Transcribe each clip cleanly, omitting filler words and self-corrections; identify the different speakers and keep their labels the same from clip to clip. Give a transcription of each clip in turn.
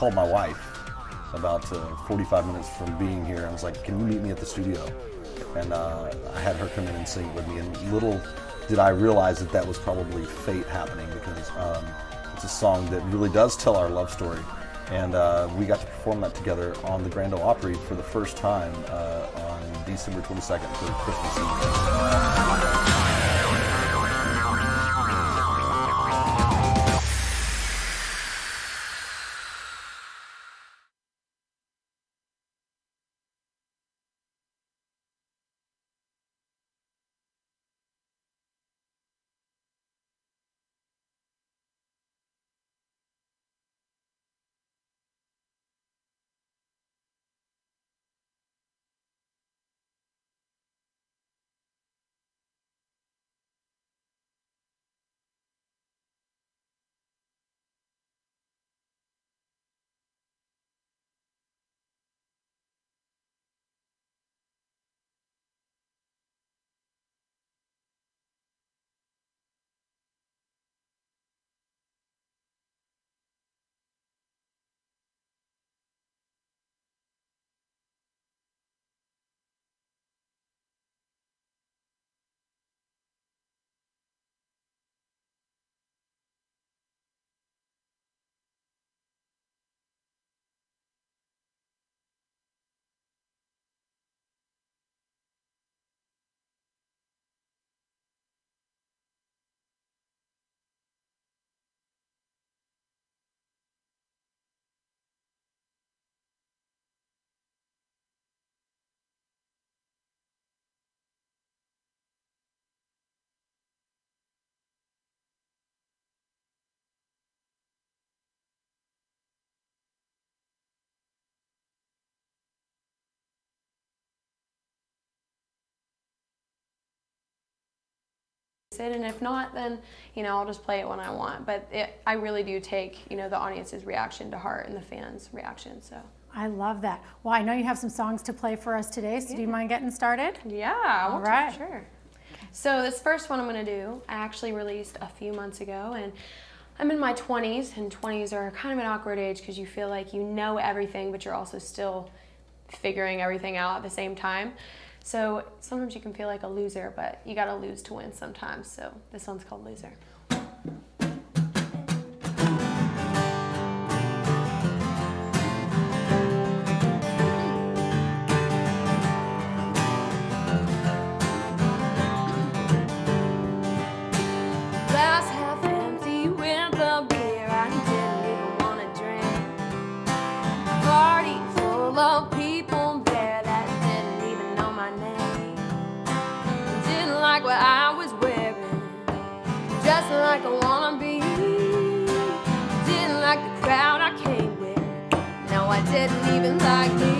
Speaker 1: called my wife about 45 minutes from being here. I was like, can you meet me at the studio? And I had her come in and sing it with me. And little did I realize that that was probably fate happening, because it's a song that really does tell our love story. And we got to perform that together on the Grand Ole Opry for the first time on December 22nd for Christmas Eve.
Speaker 2: And if not, then I'll just play it when I want. But I really do take the audience's reaction to heart and the fans' reaction. So
Speaker 3: I love that. Well, I know you have some songs to play for us today, so do you mind getting started?
Speaker 2: Yeah, I want
Speaker 3: right.
Speaker 2: to, sure. So this first one I'm going to do, I actually released a few months ago, and I'm in my 20s, and 20s are kind of an awkward age because you feel like you know everything, but you're also still figuring everything out at the same time. So sometimes you can feel like a loser, but you gotta lose to win sometimes. So this one's called Loser. Glass half empty with the beer I didn't even wanna drink. Party full of people there that didn't even know my name. Didn't like what I was wearing, dressed like I wanna be. Didn't like the crowd I came with, no, I didn't even like me.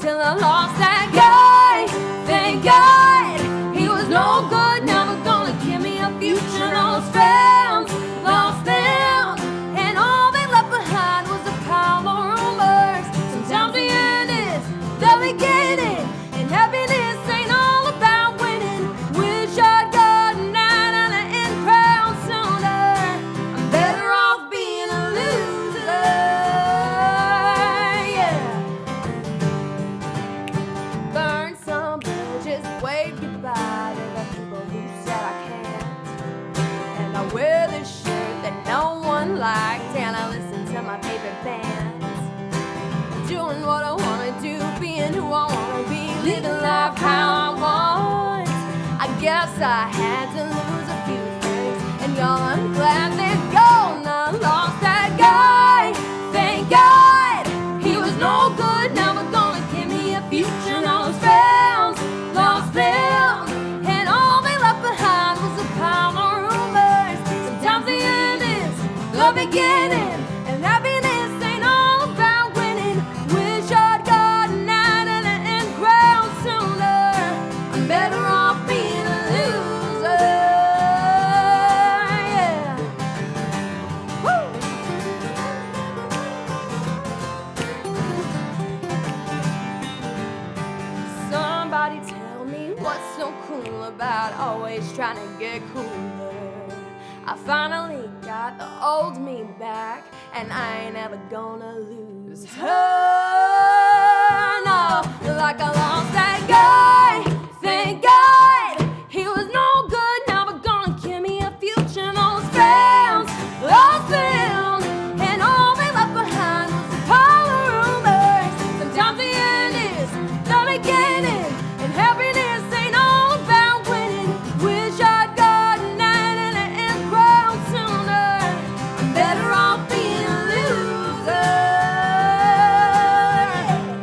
Speaker 2: Till I lost that guy, thank God. He was no good, never gonna give me a future. Those friends, lost them, and all they left behind was a pile of rumors. Sometimes the end is the beginning, and happiness ain't all about winning. Wish I'd gotten out of the in crowd sooner. I'm better off being a loser, yeah. Burn some bridges, wave goodbye to the people who said I can't. And I wear this shirt that no one liked, and I listen to my favorite bands. Doing what I wanna do, being who I wanna be, living life how I want. I guess I had to lose a few things, and y'all, I'm glad they're gone. I lost that guy, thank God. He was no good, never gonna give me a future. Those friends, lost them, and all they left behind was a pile of rumors. Sometimes the end is the beginning, and happiness ain't all about winning. Wish I'd gotten out of the in crowd sooner. I'm better off being a loser, yeah. Woo! Somebody tell me what's so cool about always trying to get cooler. I finally got the old me back, and I ain't ever gonna lose. No, like I lost that guy. Thank God he was no good. Never gonna give me a future. Those fans, those films, and all they left behind was a pile of rumors. Sometimes the end is the beginning, and happiness ain't all about winning. Wish I'd gotten that in the end ground sooner. I'm better off being a loser.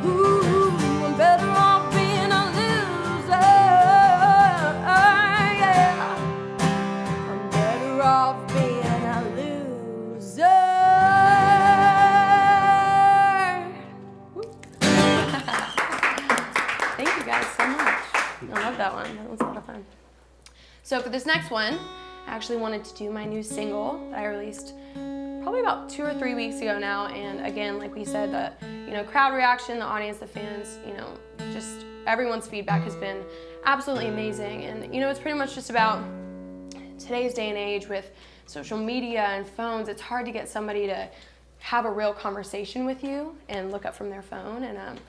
Speaker 2: Ooh, I'm better off being a loser. Yeah, I'm better off being a loser. Thank you guys so much. I love that one. That was a lot of fun. So for this next one, I actually wanted to do my new single that I released probably about 2 or 3 weeks ago now. And again, like we said, the crowd reaction, the audience, the fans, just everyone's feedback has been absolutely amazing. And it's pretty much just about today's day and age with social media and phones. It's hard to get somebody to have a real conversation with you and look up from their phone. And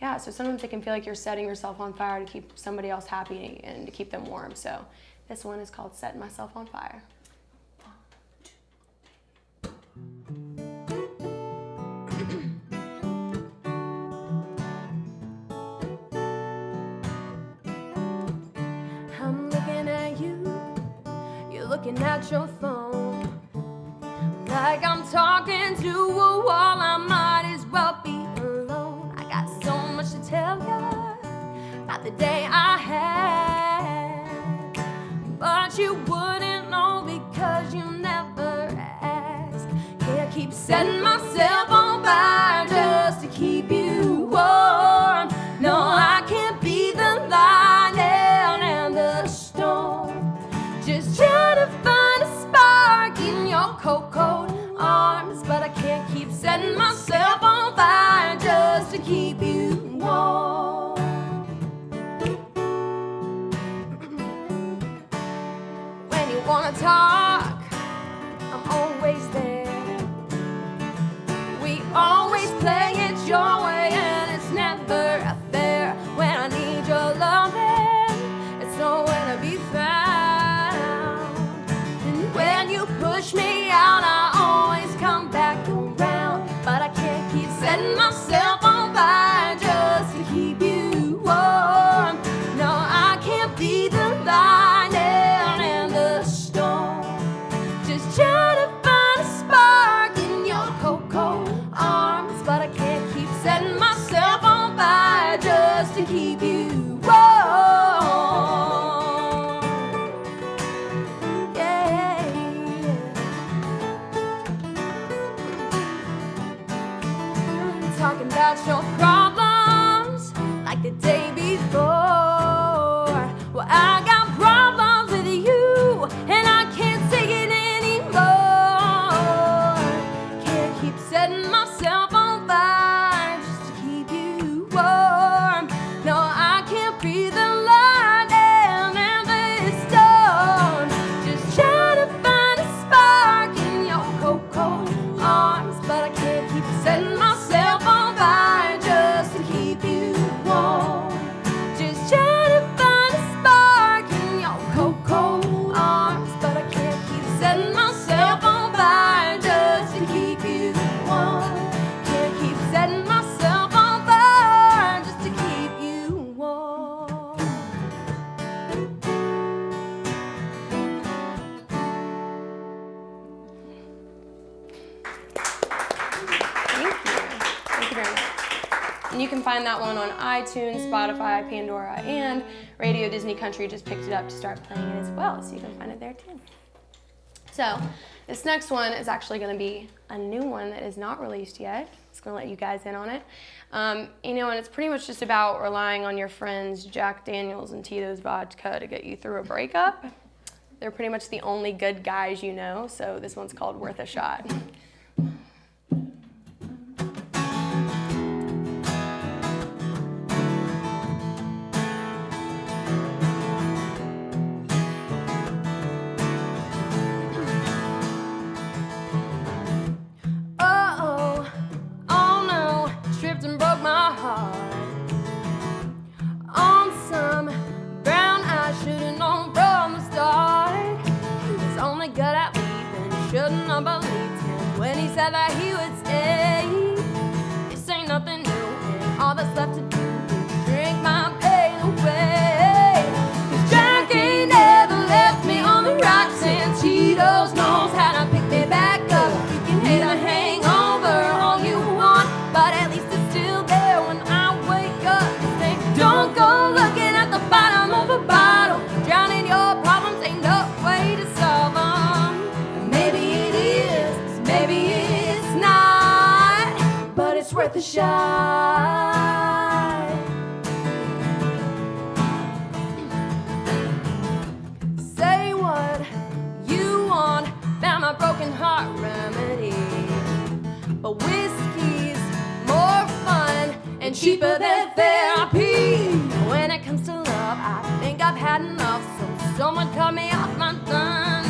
Speaker 2: yeah, so sometimes it can feel like you're setting yourself on fire to keep somebody else happy and to keep them warm. So this one is called Setting Myself on Fire. I'm looking at you, you're looking at your phone. Like I'm talking to a wall, I might as well be alone. I got so much to tell you about the day I had, but you wouldn't know because you never asked. Can't keep setting myself on fire just to keep you warm. No, I can't be the lightning and the storm. Just trying to find a spark in your cold arms, but I can't keep setting myself on fire just to keep you warm. When you wanna talk, I'm always there. We always play it your way, and it's never fair. When I need your loving, it's nowhere to be found. And when you push me out, I always come back around. But I can't keep setting myself on fire just to keep you warm. No, I can't be the lightning and the storm. Just trying to find a spark in your cold arms, but I can't keep setting myself on fire just to keep you warm. Yeah. Talking about your problems like the day before. Well, I got problems with you, and I can't take it anymore. Can't keep setting myself on fire just to keep you warm. No, I can't breathe the lightning and the storm. Just trying to find a spark in your cold arms, but I can't keep setting myself on fire just to keep you warm. Just trying to find a spark in your cold arms, but I can't keep setting myself on fire just to keep you warm. Can't keep setting myself on fire just to keep you warm. Thank you. Thank you very much. And you can find that one on iTunes, Spotify, Pandora, and Radio Disney Country just picked it up to start playing it as well, so you can find it there too. So this next one is actually going to be a new one that is not released yet. Just going to let you guys in on it. And it's pretty much just about relying on your friends Jack Daniels and Tito's vodka to get you through a breakup. They're pretty much the only good guys you know, so this one's called Worth a Shot. Oh no, gonna believe him when he said that he would stay. This ain't nothing new, and all that's left to do is drink my pain away. 'Cause Jack ain't never left me on the rocks, and Cheetos knows how to pick me back up. You can hate a hangover all you want, but at least it's still there when I wake up. They don't go looking at the bottom of a bottle. Drowning your problems ain't no way to solve them. Maybe it is, maybe it's not, but it's worth a shot. Say what you want, found my broken heart remedy. But whiskey's more fun and cheaper than therapy. When it comes to love, I think I've had enough, so someone cut me off my gun.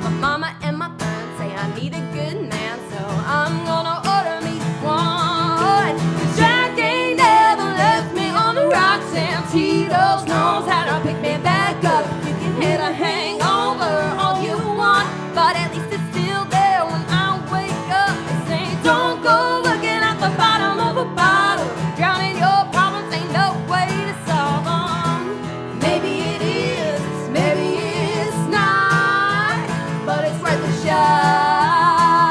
Speaker 2: My mama and my friends say I need a good man, so I'm gonna order me one. 'Cause Jack ain't never left me on the rocks, and Tito's knows how to pick me back up. You can hit a hangover all you want, but at least it's still there when I wake up. They say don't go looking at the bottom of a bottle. Drowning your problems ain't no way to solve them. Maybe it is, maybe it's not, but it's worth a shot.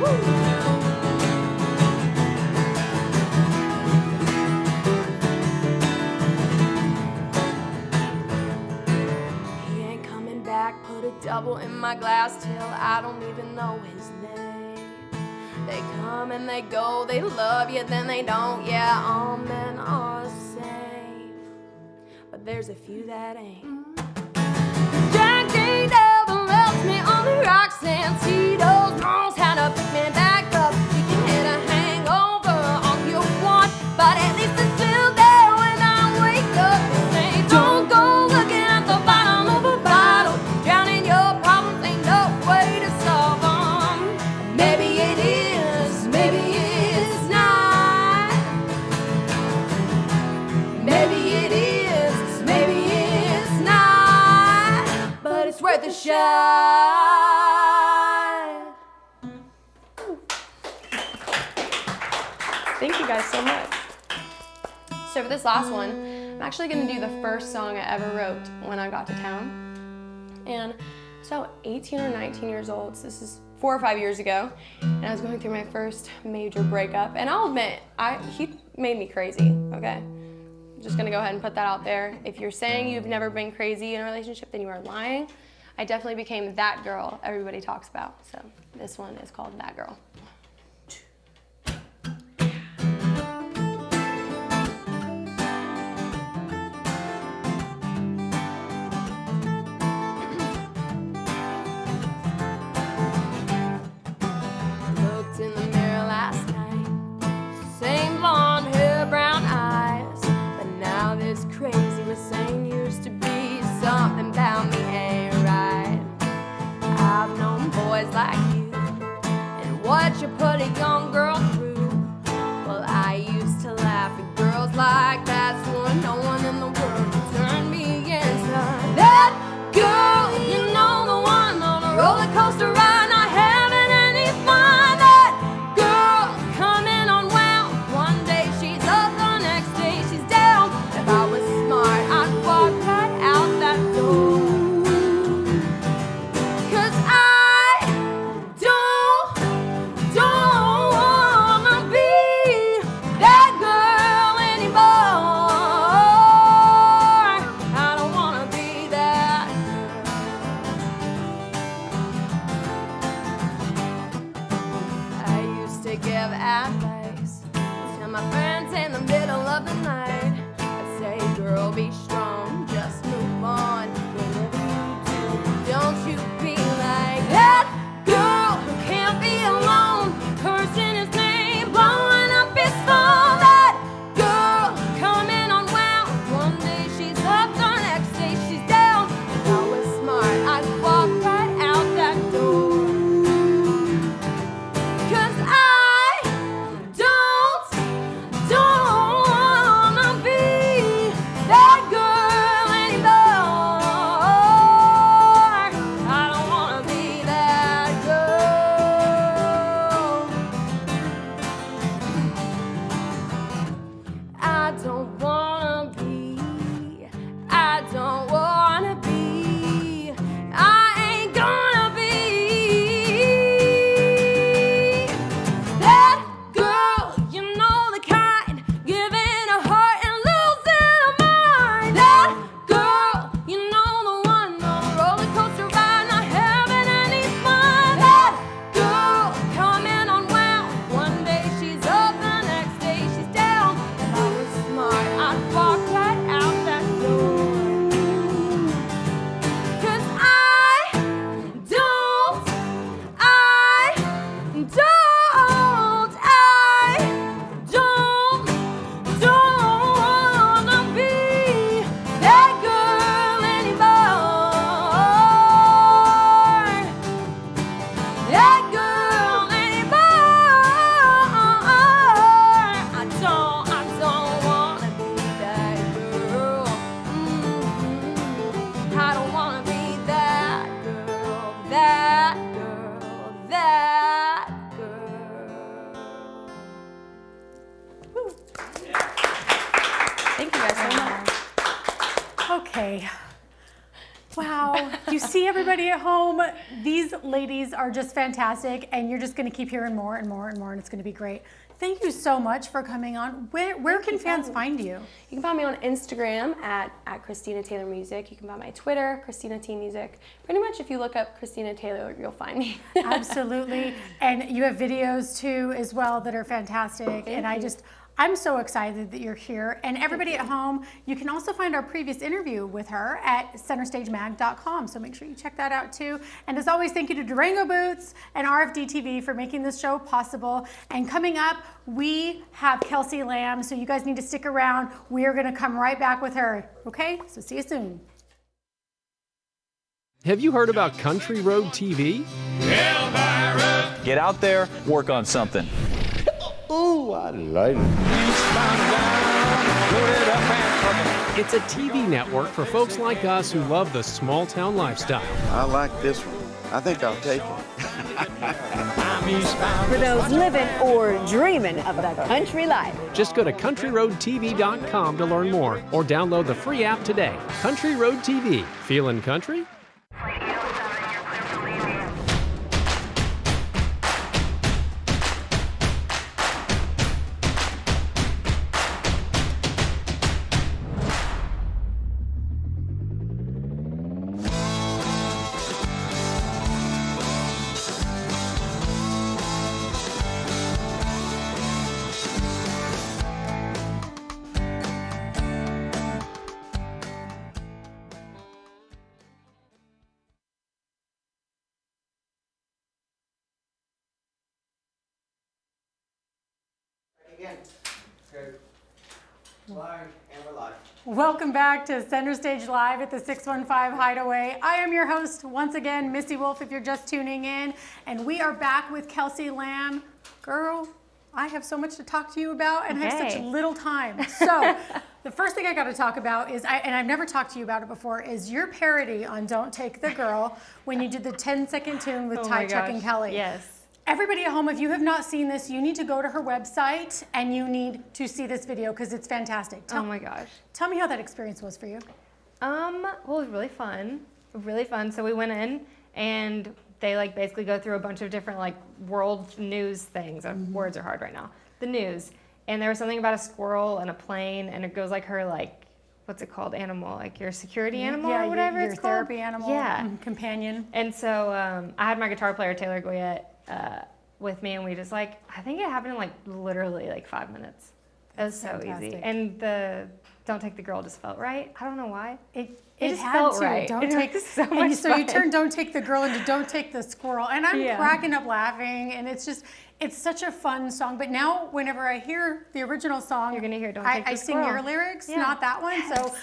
Speaker 2: Woo. He ain't coming back, put a double in my glass till I don't even know his name. They come and they go, they love you, then they don't. Yeah, all men are the same, but there's a few that ain't. Jack ain't never left me on the rocks, and Tito's knows how to pick me back up. You can hit a hangover all you want, but at least it's still there when I wake up. They say don't go looking at the bottom of a bottle. Drowning your problems ain't no way to solve them. Maybe it is, maybe it's not. Maybe it is, maybe it's not, but it's worth a shot. Thank you guys so much. So for this last one, I'm actually gonna do the first song I ever wrote when I got to town. And so 18 or 19 years old, so this is 4 or 5 years ago, and I was going through my first major breakup. And I'll admit, he made me crazy, okay? I'm just gonna go ahead and put that out there. If you're saying you've never been crazy in a relationship, then you are lying. I definitely became that girl everybody talks about. So this one is called That Girl. Looked in the mirror last night, same blonde hair, brown eyes, but now this crazy was saying used to be something about me ain't right. I've known boys like you, and what you put a young girl through. Well, I used to laugh at girls like that, swore no one in the world could turn me into that girl. You know, the one on a roller coaster ride, not having any fun. That girl coming unwound. One day she's up, the next day she's down. If I was smart, I'd walk right out that door. 'Cause I don't wanna be that girl anymore. I don't wanna be that girl. I used to give advice to my friends in the middle of the night. I'd say, girl, be strong, just move on. Whatever you do, don't you be like that girl who can't be alone, cursing his name, blowing up his phone. That girl coming unwound. One day she's up, the next day she's down. If I was smart, I'd walk right out that door. 'Cause I don't wanna be that girl guys so much.
Speaker 3: Okay. Wow. You see everybody at home? These ladies are just fantastic, and you're just going to keep hearing more and more and more, and it's going to be great. Thank you so much for coming on. Where can fans find you?
Speaker 2: You can find me on Instagram at Christina Taylor Music. You can find my Twitter, Christina T Music. Pretty much if you look up Christina Taylor, you'll find me.
Speaker 3: Absolutely. And you have videos too as well that are fantastic. I'm so excited that you're here. And everybody at home, you can also find our previous interview with her at centerstagemag.com. So make sure you check that out too. And as always, thank you to Durango Boots and RFD TV for making this show possible. And coming up, we have Kelsey Lamb. So you guys need to stick around. We are going to come right back with her. Okay? So see you soon.
Speaker 4: Have you heard about Country Road TV?
Speaker 5: Get out there, work on something.
Speaker 6: Ooh, I like it.
Speaker 4: It's a TV network for folks like us who love the small town lifestyle.
Speaker 6: I like this one. I think I'll take it.
Speaker 7: For those living or dreaming of the country life.
Speaker 4: Just go to countryroadtv.com to learn more or download the free app today. Country Road TV. Feeling country?
Speaker 8: Again. Good. Live and we're live.
Speaker 3: Welcome back to Center Stage Live at the 615 Hideaway. I am your host, once again, Missy Wolf, if you're just tuning in. And we are back with Kelsey Lamb. Girl, I have so much to talk to you about, and I have such little time. So the first thing I got to talk about is, and I've never talked to you about it before, is your parody on Don't Take the Girl when you did the 10-second tune with Ty, Chuck, and Kelly.
Speaker 2: Yes.
Speaker 3: Everybody at home, if you have not seen this, you need to go to her website and you need to see this video because it's fantastic.
Speaker 9: Oh my gosh.
Speaker 3: Tell me how that experience was for you.
Speaker 9: Well, it was really fun. Really fun. So we went in and they like basically go through a bunch of different like world news things. Words are hard right now. The news. And there was something about a squirrel and a plane, and it goes like her like, what's it called? Animal, like your security animal or whatever
Speaker 3: your
Speaker 9: it's called.
Speaker 3: therapy animal, companion.
Speaker 9: And so I had my guitar player Taylor Goyette with me, and we just like, I think it happened in like literally like 5 minutes. It was so easy. And the Don't Take the Girl just felt right. I don't know why. It just
Speaker 3: had
Speaker 9: felt
Speaker 3: to.
Speaker 9: right.
Speaker 3: Don't
Speaker 9: it
Speaker 3: take
Speaker 9: was so
Speaker 3: and
Speaker 9: much
Speaker 3: so
Speaker 9: fun.
Speaker 3: you turned Don't Take the Girl into Don't Take the Squirrel. And I'm cracking up laughing, and it's such a fun song. But now whenever I hear the original song,
Speaker 9: You're gonna hear Don't Take the
Speaker 3: I sing
Speaker 9: Squirrel.
Speaker 3: your lyrics,
Speaker 9: Yeah.
Speaker 3: not that one.
Speaker 9: Yes.
Speaker 3: So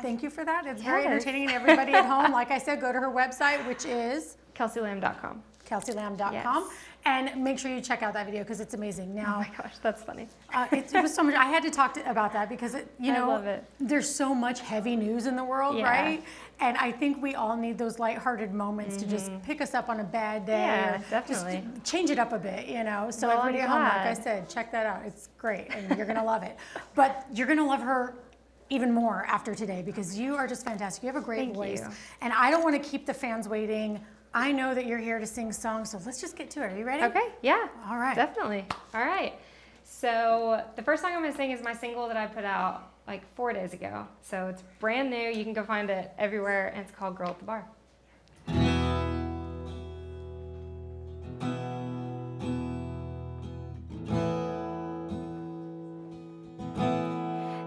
Speaker 3: thank you for that. It's very entertaining. And everybody at home, like I said, go to her website, which is
Speaker 9: KelseyLamb.com.
Speaker 3: KelseyLamb.com.
Speaker 9: Yes.
Speaker 3: And make sure you check out that video because it's amazing. Now,
Speaker 9: Oh my gosh, that's funny.
Speaker 3: it was so much. I had to talk about that because
Speaker 9: I love it.
Speaker 3: there's so much heavy news in the world,
Speaker 9: Yeah.
Speaker 3: right? And I think we all need those lighthearted moments to just pick us up on a bad day,
Speaker 9: Yeah,
Speaker 3: or
Speaker 9: definitely.
Speaker 3: just change it up a bit, So
Speaker 9: Well,
Speaker 3: everybody
Speaker 9: I'm
Speaker 3: at home, like I
Speaker 9: glad.
Speaker 3: said, check that out. It's great, and you're gonna love it. But you're gonna love her even more after today because you are just fantastic. You have a great
Speaker 9: Thank
Speaker 3: voice,
Speaker 9: you.
Speaker 3: and I don't want to keep the fans waiting. I know that you're here to sing songs, so let's just get to it. Are you ready?
Speaker 9: Okay, yeah.
Speaker 3: All right.
Speaker 9: Definitely. All right. So the first song I'm gonna sing is my single that I put out like 4 days ago. So it's brand new. You can go find it everywhere, and it's called Girl at the Bar.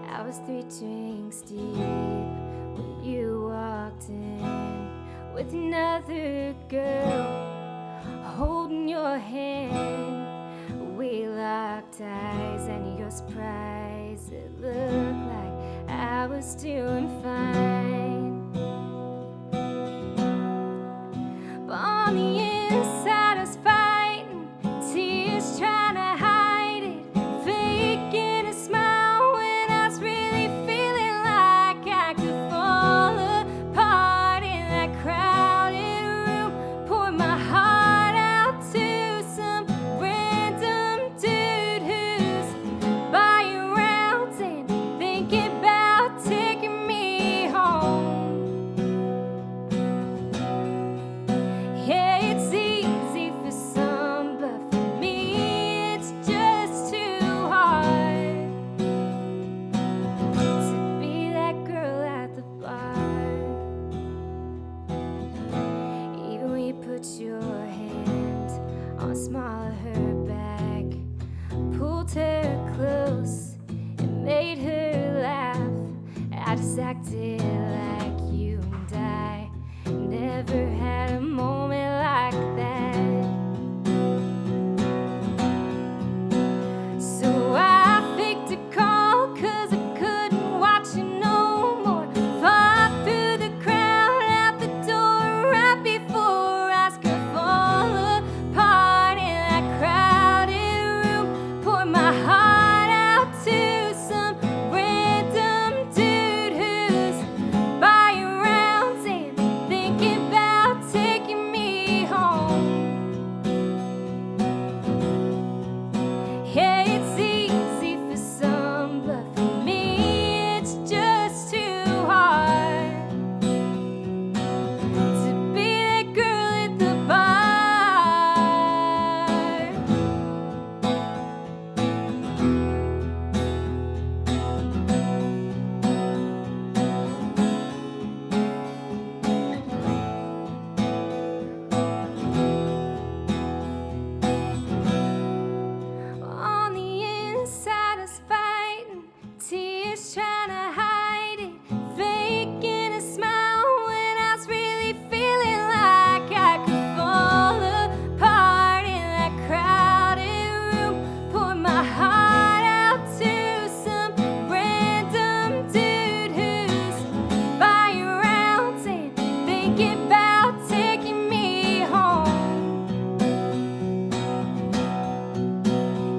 Speaker 2: I was 3 drinks deep when you walked in with another girl holding your hand. We locked eyes, and you're surprised. It looked like I was doing fine, but on the inside I was fighting tears, trying to hide it, faking a smile when I was really feeling like I could fall apart in that crowded room. Poured my heart out to some random dude who's buying rounds and thinking always acted like you and I never had a moment like that. So I faked a call 'cause I couldn't watch you no more. Fought through the crowd out the door right before I could fall apart in that crowded room. Poured my heart out to some random dude who's buying rounds and thinking about taking me home. Yeah, it's easy for some, but for me it's just too hard to be that girl at the bar. On the inside I was fighting, tears trying to hide it, faking a smile when I was really feeling like I could fall apart in that crowded room. Poured my heart out to some random dude who's buying rounds and thinking about taking me home.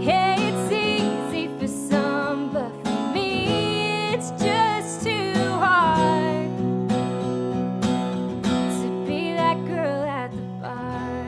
Speaker 2: Yeah, it's easy for some, but for me it's just too hard to be that girl at the bar.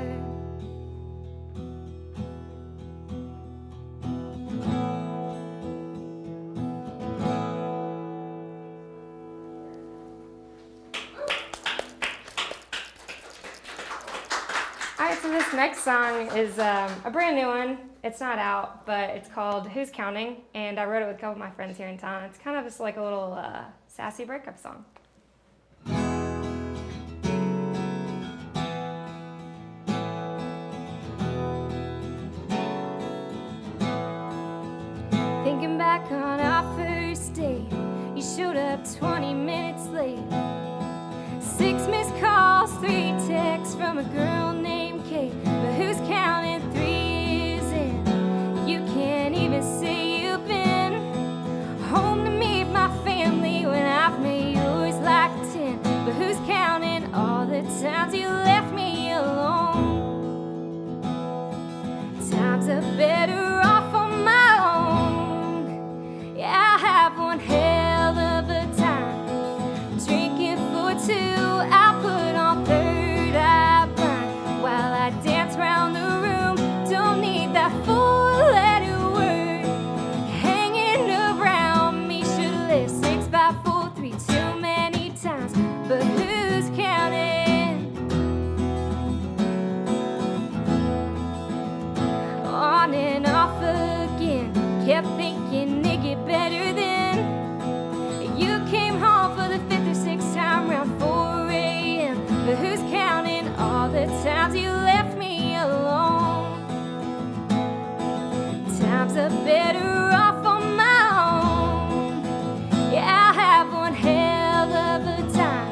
Speaker 9: All right, so this next song is a brand new one. It's not out, but it's called Who's Counting, and I wrote it with a couple of my friends here in town. It's kind of just like a little sassy breakup song.
Speaker 2: Thinking back on our first date, you showed up 20 minutes late. 6 missed calls, 3 texts from a girl named Kate. But who's counting 3 years in? You can't even say you've been home to meet my family when I've made yours like 10. But who's counting all the times you left me alone? Times are better off on my own. Yeah, I have one hell of a time drinking for 2. I put on third eye blind while I dance round the room. Don't need that 4-letter word hanging around me. Should've lived 6 by 4, 3 too many times. But who's counting? On and off again. Kept thinking it'd get better then. You came home for the 5th or 6th time around 4 a.m. But who's counting all the times you left me alone? Times are better off on my own. Yeah, I have one hell of a time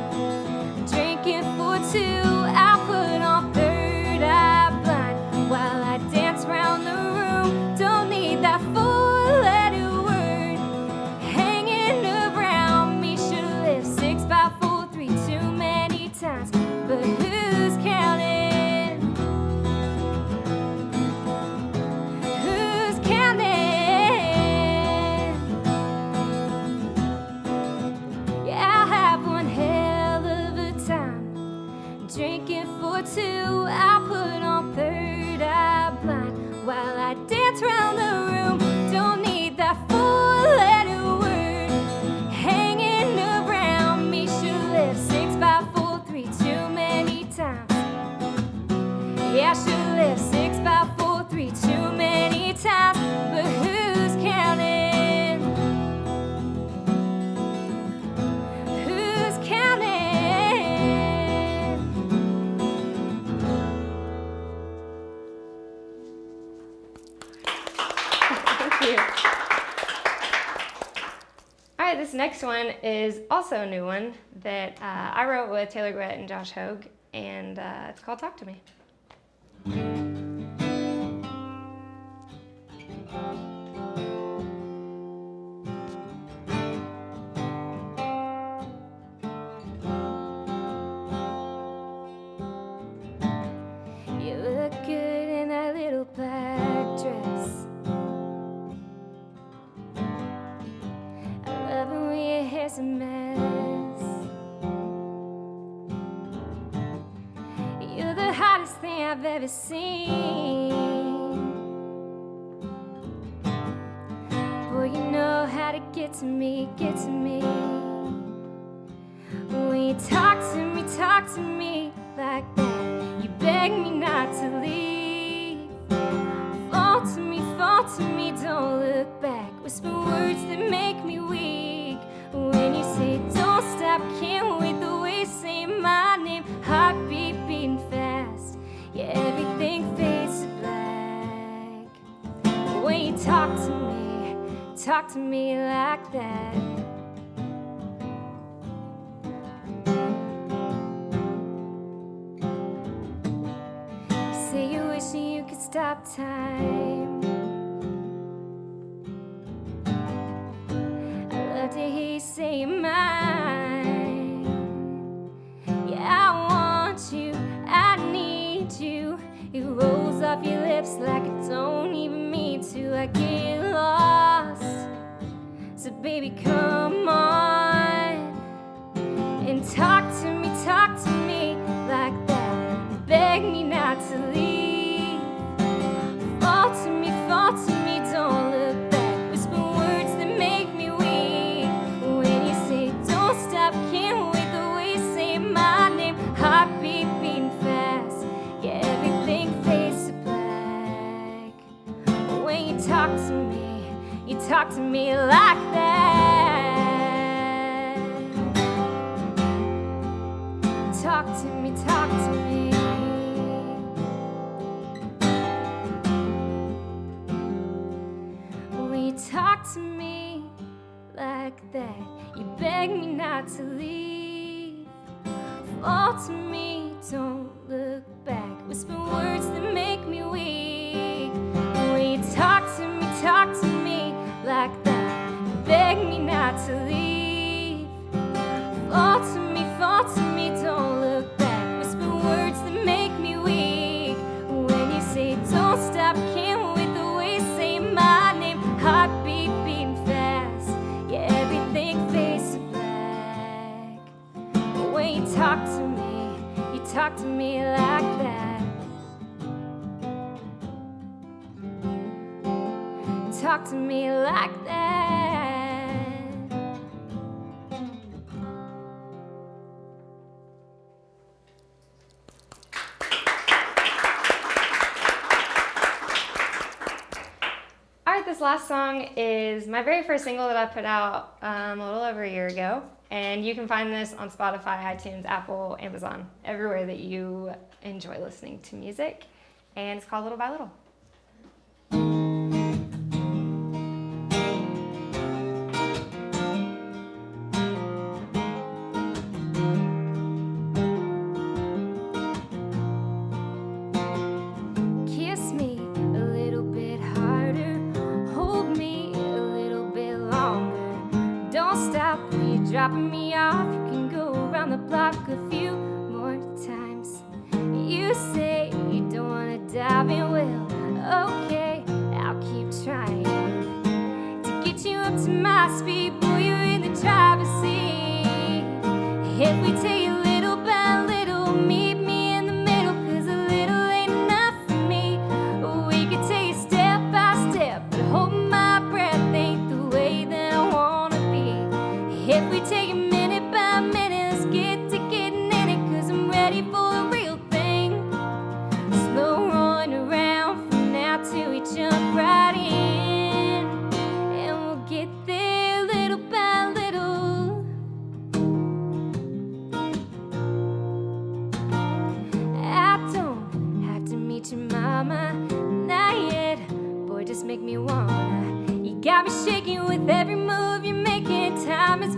Speaker 2: drinking for 2. I put on third eye blind while I dance round the room. Don't need that 4-letter word hanging around me. Should've lived 6 by 4, 3 too many times. But who's counting? Who's counting? Yeah, I have one hell of a time drinking for 2. I put on third eye blind while I dance round the room. Don't need that 4-letter word hanging around me. Should've lived 6 by 4, 3 too many times. Yeah, I should've lived 6 by 4, 3 too many times. But who's counting? Who's counting?
Speaker 9: next one is also a new one that I wrote with Taylor Gwett and Josh Hogue, and it's called Talk to Me.
Speaker 2: You look good in that little black dress. I love it when your hair's a mess. You're the hottest thing I've ever seen. Boy, you know how to get to me, get to me. When you talk to me like that, you beg me not to leave. Fall to me, don't look back. Whisper words that make me weak. When you say don't stop, can't wait, the way you say my name, heartbeat beating fast. Yeah, everything fades to black. When you talk to me like that. Say you're wishing you could stop time. I love to hear you say you're mine. Yeah, I want you, I need you. It rolls off your lips like I don't even mean to. I get lost. So baby, come on and talk to me like that. Beg me not to leave. Fall to me, don't look back. Whisper words that make me weak. When you say don't stop, can't wait, the way you say my name, heartbeat beating fast. Yeah, everything fades to black. When you talk to me like that. Talk to me. When you talk to me like that, you beg me not to leave. Fall to me, don't look back. Whisper words that make me weak. When you talk to me like that, beg me not to leave. Fall to me, don't look back. Whisper words that make me weak. When you say don't stop, can't wait, the way you say my name, heartbeat beating fast. Yeah, everything fades to black. When you talk to me like that. Talk to me like that.
Speaker 9: All right, this last song is my very first single that I put out a little over a year ago. And you can find this on Spotify, iTunes, Apple, Amazon, everywhere that you enjoy listening to music. And it's called Little by Little.
Speaker 2: Kiss me a little bit harder. Hold me a little bit longer. Don't stop when you're dropping me off. You can go around the block a few more times. You say you don't wanna dive in, well, okay, I'll keep trying to get you up to my speed. Boy, you're in the driver's seat. If we take it little by little, meet me in the middle, 'cause a little ain't enough for me. We could take it step by step, but hold my breath ain't the way that I wanna be. If we take it minute by minute, let's get to getting in it, 'cause I'm ready for the real thing. Slow rolling around from now till we jump right in, and we'll get there little by little. I don't have to meet your mama, not yet. Boy, just make me wanna. You got me shaking with every move you're making. Time is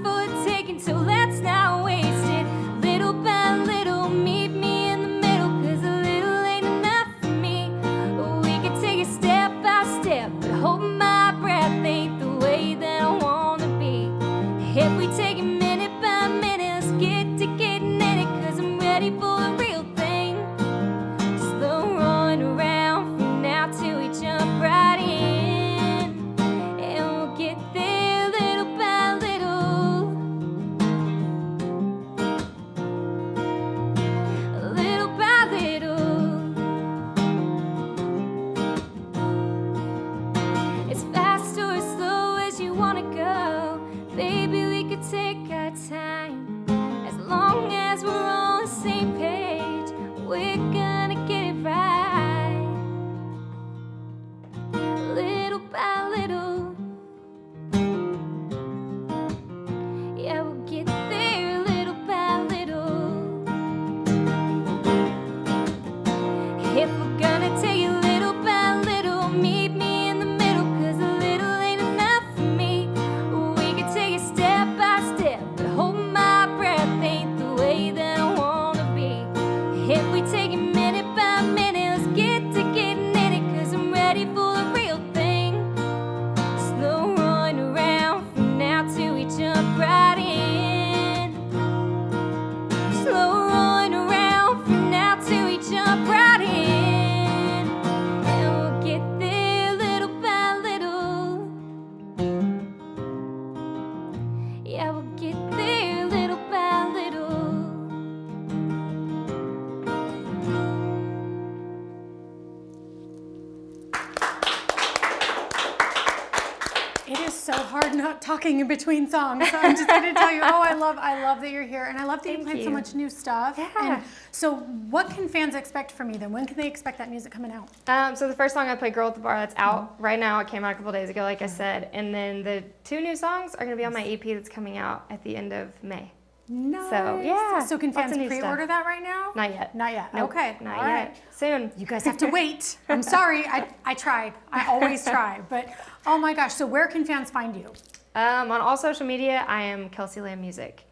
Speaker 3: talking in between songs. So I'm just going to tell you, I love that you're here, and I love that you played so much new stuff.
Speaker 9: Yeah.
Speaker 3: And so what can fans expect from you then? When can they expect that music coming out?
Speaker 9: So the first song I played, Girl at the Bar, that's out right now. It came out a couple days ago, like I said. And then the 2 new songs are going to be on my EP that's coming out at the end of May.
Speaker 3: Nice.
Speaker 9: So, yeah.
Speaker 3: So can
Speaker 9: lots
Speaker 3: fans
Speaker 9: of new
Speaker 3: pre-order
Speaker 9: stuff.
Speaker 3: that right now?
Speaker 9: Not yet.
Speaker 3: Not yet.
Speaker 9: Nope,
Speaker 3: Okay.
Speaker 9: Not
Speaker 3: All
Speaker 9: yet.
Speaker 3: right.
Speaker 9: Soon.
Speaker 3: You guys have to wait. I'm sorry. I tried. I always try. But oh my gosh. So where can fans find you?
Speaker 9: On all social media, I am Kelsey Lamb Music.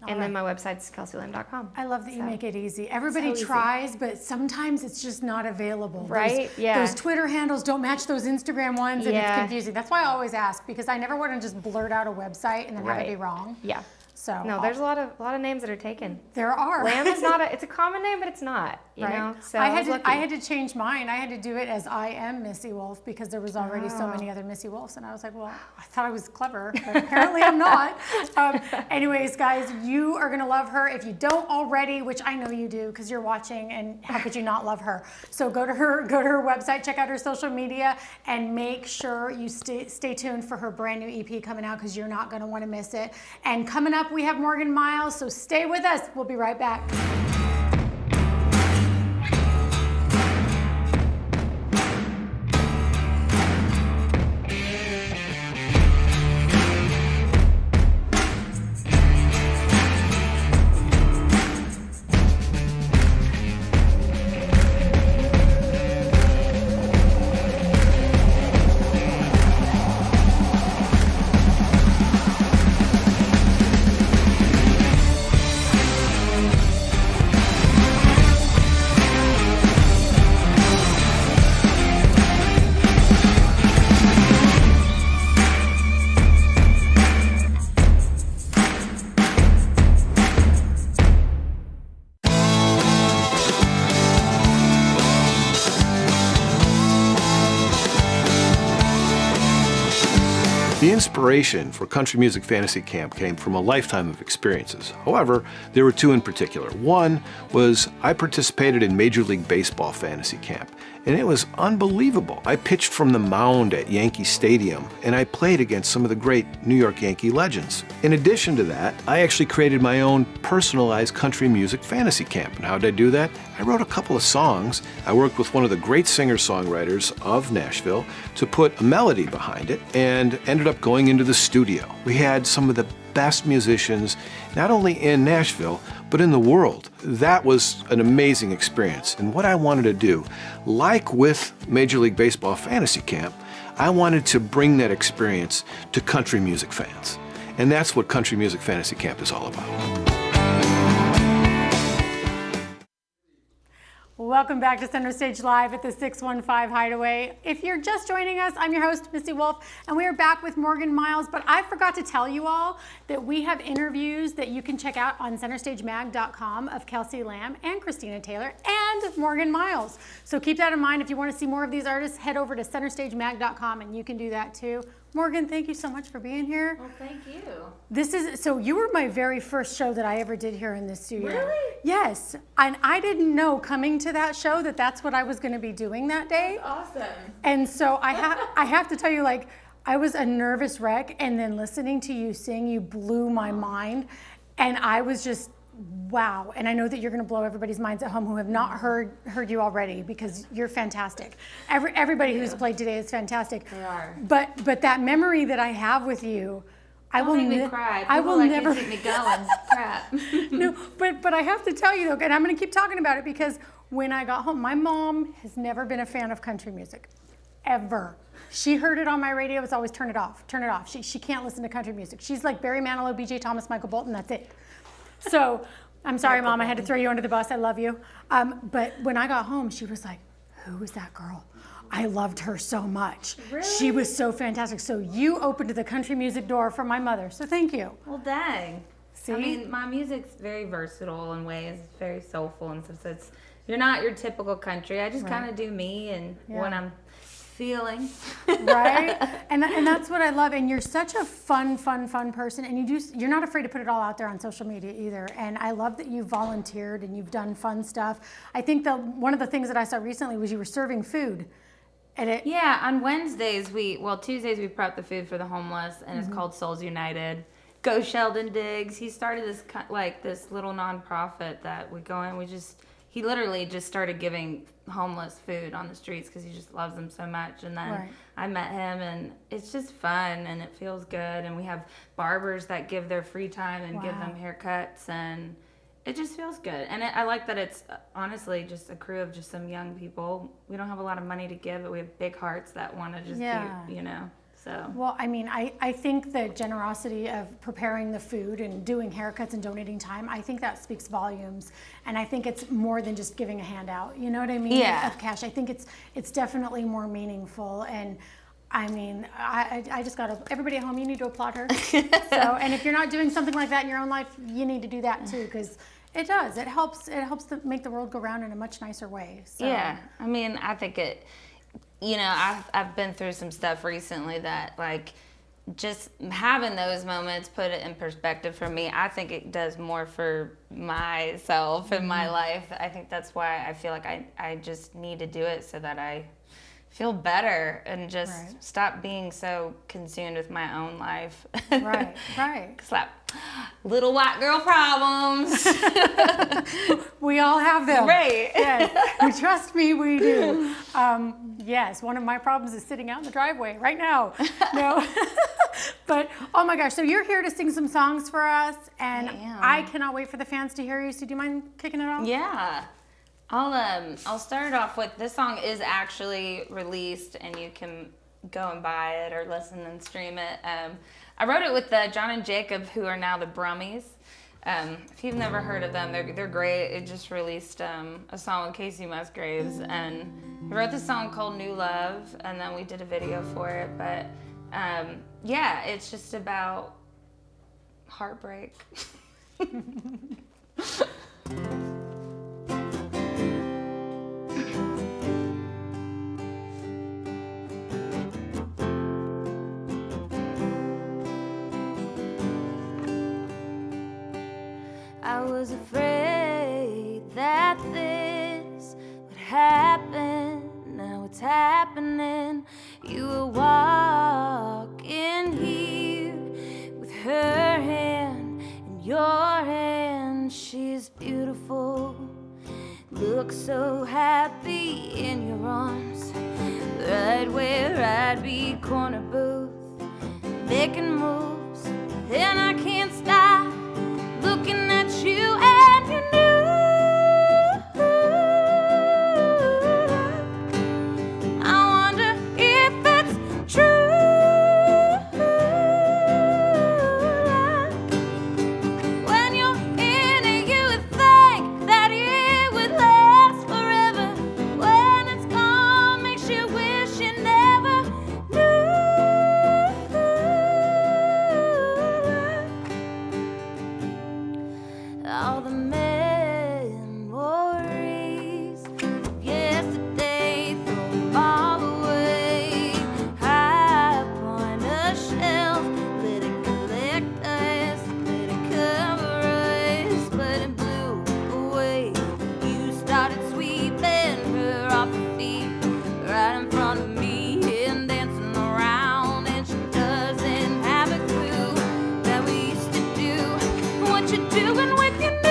Speaker 9: And
Speaker 3: right.
Speaker 9: then my website's kelseylamb.com.
Speaker 3: I love that you make it easy. Everybody
Speaker 9: So easy.
Speaker 3: tries, but sometimes it's just not available.
Speaker 9: Right? Yeah.
Speaker 3: Those Twitter handles don't match those Instagram ones, and it's
Speaker 9: Yeah.
Speaker 3: confusing. That's why I always ask, because I never want to just blurt out a website and then have it be
Speaker 9: Right.
Speaker 3: wrong.
Speaker 9: Yeah.
Speaker 3: So
Speaker 9: No, there's a lot of names that are taken.
Speaker 3: there are.
Speaker 9: Lamb is not it's a common name, but it's not, you know? So
Speaker 3: I
Speaker 9: was lucky.
Speaker 3: had to change mine. I had to do it as I am Missy Wolf because there was already so many other Missy Wolves, and I was like, well, I thought I was clever, but apparently I'm not. Anyways, guys, you are gonna love her if you don't already, which I know you do because you're watching, and how could you not love her? So go to her website, check out her social media, and make sure you stay tuned for her brand new EP coming out because you're not gonna want to miss it. And coming up, we have Morgan Myles, so stay with us. We'll be right back.
Speaker 10: The inspiration for Country Music Fantasy Camp came from a lifetime of experiences. However, there were 2 in particular. One was I participated in Major League Baseball Fantasy Camp, and it was unbelievable. I pitched from the mound at Yankee Stadium, and I played against some of the great New York Yankee legends. In addition to that, I actually created my own personalized country music fantasy camp. And how did I do that? I wrote a couple of songs. I worked with one of the great singer-songwriters of Nashville to put a melody behind it, and ended up going into the studio. We had some of the best musicians, not only in Nashville, but in the world. That was an amazing experience. And what I wanted to do, like with Major League Baseball Fantasy Camp, I wanted to bring that experience to country music fans. And that's what Country Music Fantasy Camp is all about.
Speaker 3: Welcome back to Center Stage Live at the 615 Hideaway. If you're just joining us, I'm your host, Missy Wolf, and we are back with Morgan Myles. But I forgot to tell you all that we have interviews that you can check out on centerstagemag.com of Kelsey Lamb and Christina Taylor and Morgan Myles. So keep that in mind. If you want to see more of these artists, head over to centerstagemag.com and you can do that too. Morgan, thank you so much for being here.
Speaker 11: Well, thank you.
Speaker 3: So you were my very first show that I ever did here in the studio.
Speaker 11: Really?
Speaker 3: Yes. And I didn't know coming to that show that that's what I was going to be doing that day.
Speaker 11: That's awesome.
Speaker 3: And so I have to tell you, like, I was a nervous wreck, and then listening to you sing, you blew my mind. And I was just, wow. And I know that you're going to blow everybody's minds at home who have not heard you already, because you're fantastic. Everybody who's played today is fantastic.
Speaker 11: They are.
Speaker 3: But that memory that I have with you, I will
Speaker 11: make me cry.
Speaker 3: I will
Speaker 11: like
Speaker 3: never
Speaker 11: keep me going. Crap.
Speaker 3: No, but I have to tell you though, and I'm going to keep talking about it, because when I got home, my mom has never been a fan of country music, ever. She heard it on my radio. It's always turn it off, turn it off. She can't listen to country music. She's like Barry Manilow, B.J. Thomas, Michael Bolton. That's it. So I'm sorry, Mom. I had to throw you under the bus. I love you. But when I got home, she was like, "Who is that girl? I loved her so much.
Speaker 11: Really?
Speaker 3: She was so fantastic." So you opened the country music door for my mother. So thank you.
Speaker 11: Well, dang.
Speaker 3: See?
Speaker 11: I mean, my music's very versatile in ways. It's very soulful and stuff. So you're not your typical country. I just kind of do me and when I'm feeling.
Speaker 3: Right? And that's what I love. And you're such a fun person. And you're not afraid to put it all out there on social media either. And I love that you volunteered and you've done fun stuff. I think one of the things that I saw recently was you were serving food. And
Speaker 11: yeah, on Wednesdays, Tuesdays we prep the food for the homeless, and it's called Souls United. Go Sheldon Diggs. He started this little nonprofit that we go in. He literally just started giving homeless food on the streets because he just loves them so much. And then I met him, and it's just fun, and it feels good. And we have barbers that give their free time and give them haircuts, and it just feels good. And I like that it's honestly just a crew of just some young people. We don't have a lot of money to give, but we have big hearts that want to just do, you know. So.
Speaker 3: Well, I mean, I think the generosity of preparing the food and doing haircuts and donating time, I think that speaks volumes. And I think it's more than just giving a handout. You know what I mean?
Speaker 11: Yeah.
Speaker 3: Of cash. I think it's definitely more meaningful. And I mean, I just everybody at home, you need to applaud her. And if you're not doing something like that in your own life, you need to do that too, because it does. It helps to make the world go round in a much nicer way. So.
Speaker 11: Yeah. I mean, I think you know, I've been through some stuff recently that, like, just having those moments put it in perspective for me. I think it does more for myself and my life. I think that's why I feel like I just need to do it so that I feel better and just stop being so consumed with my own life.
Speaker 3: Right.
Speaker 11: Slap. Little white girl problems.
Speaker 3: We all have them.
Speaker 11: Right.
Speaker 3: Yes. Trust me, we do. Yes, one of my problems is sitting out in the driveway right now. No. But, oh my gosh, so you're here to sing some songs for us, and I cannot wait for the fans to hear you. So do you mind kicking it off?
Speaker 11: Yeah. I'll start it off with, this song is actually released, and you can go and buy it or listen and stream it. I wrote it with John and Jacob, who are now the Brummies. If you've never heard of them, they're great. It just released a song with Casey Musgraves, and I wrote this song called New Love, and then we did a video for it. But yeah, it's just about heartbreak.
Speaker 2: I was afraid that this would happen. Now it's happening. You were walking here with her hand in your hand. She's beautiful, looks so happy in your arms. Right where I'd be, corner booth, making moves, and I can't stop looking at you and you knew. I wonder if it's true. When you're in it, you would think that it would last forever. When it's gone, makes you wish you never knew. All the memories of yesterday, throw them all away. High up on a shelf, let it collect us, let it cover us, but it blew away. You started sweeping her off her feet, right in front of me, and dancing around, and she doesn't have a clue that we used to do what you're doing with your new.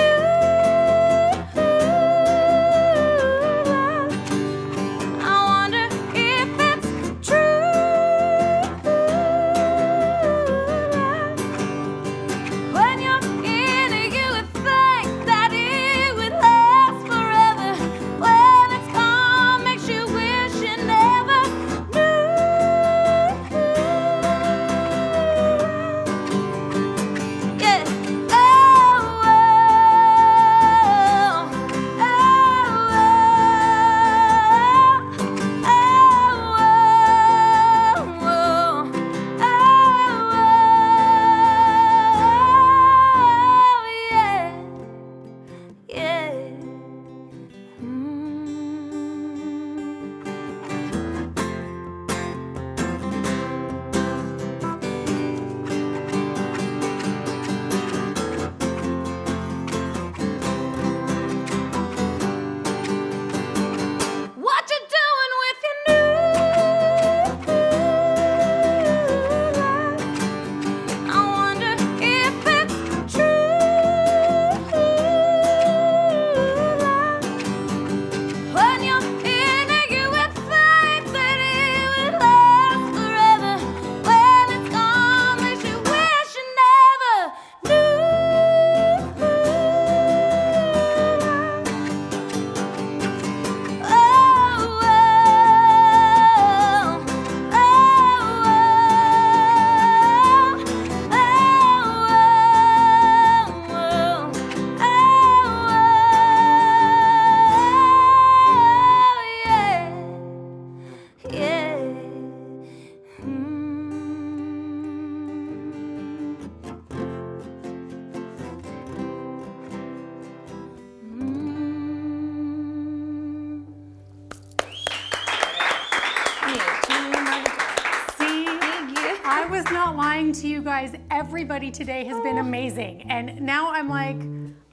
Speaker 3: lying to you guys. Everybody today has been amazing. And now I'm like,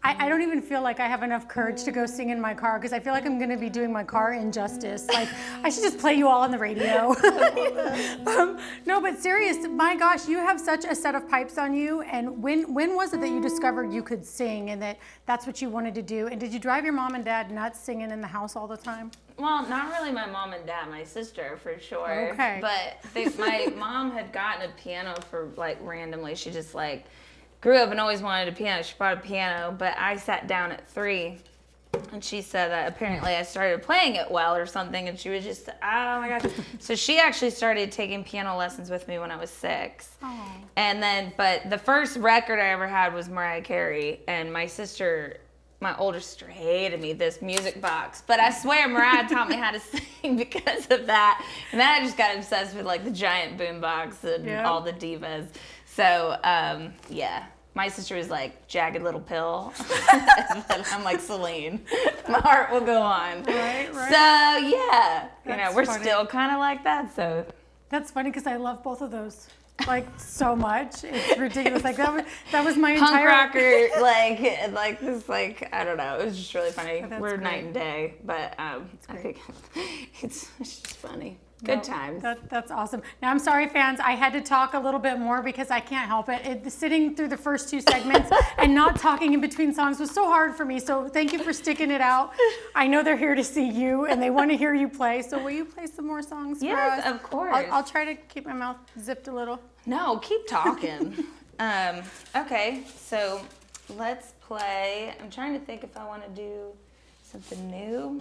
Speaker 3: I don't even feel like I have enough courage to go sing in my car because I feel like I'm going to be doing my car injustice. Like, I should just play you all on the radio. No, but serious, my gosh, you have such a set of pipes on you. And when was it that you discovered you could sing and that's what you wanted to do? And did you drive your mom and dad nuts singing in the house all the time?
Speaker 11: Well, not really my mom and dad, my sister for sure.
Speaker 3: Okay.
Speaker 11: But my mom had gotten a piano for like randomly. She just like grew up and always wanted a piano. She bought a piano, but I sat down at 3 and she said that apparently I started playing it well or something, and she was just, oh my gosh. So she actually started taking piano lessons with me when I was 6.
Speaker 3: Oh.
Speaker 11: And then, but the first record I ever had was Mariah Carey, and my sister, my older sister, hated me, this music box. But I swear Mariah taught me how to sing because of that. And then I just got obsessed with like the giant boom box and all the divas. So, yeah. My sister was like, Jagged Little Pill. And I'm like, Celine, my heart will go on.
Speaker 3: Right.
Speaker 11: So, yeah.
Speaker 3: That's
Speaker 11: We're
Speaker 3: funny.
Speaker 11: still kind of like that, so.
Speaker 3: That's funny because I love both of those. Like, so much. It's ridiculous. Like, that was my
Speaker 11: Punk
Speaker 3: entire...
Speaker 11: rocker, like this, like, I don't know. It was just really funny.
Speaker 3: That's
Speaker 11: We're
Speaker 3: great.
Speaker 11: night and day, but I think it's just funny. Good times.
Speaker 3: That's awesome. Now, I'm sorry, fans. I had to talk a little bit more because I can't help it. Sitting through the first 2 segments and not talking in between songs was so hard for me. So thank you for sticking it out. I know they're here to see you and they want to hear you play. So will you play some more songs for us?
Speaker 11: Yes, of course.
Speaker 3: I'll try to keep my mouth zipped a little.
Speaker 11: No, keep talking. Okay, so let's play. I'm trying to think if I want to do something new.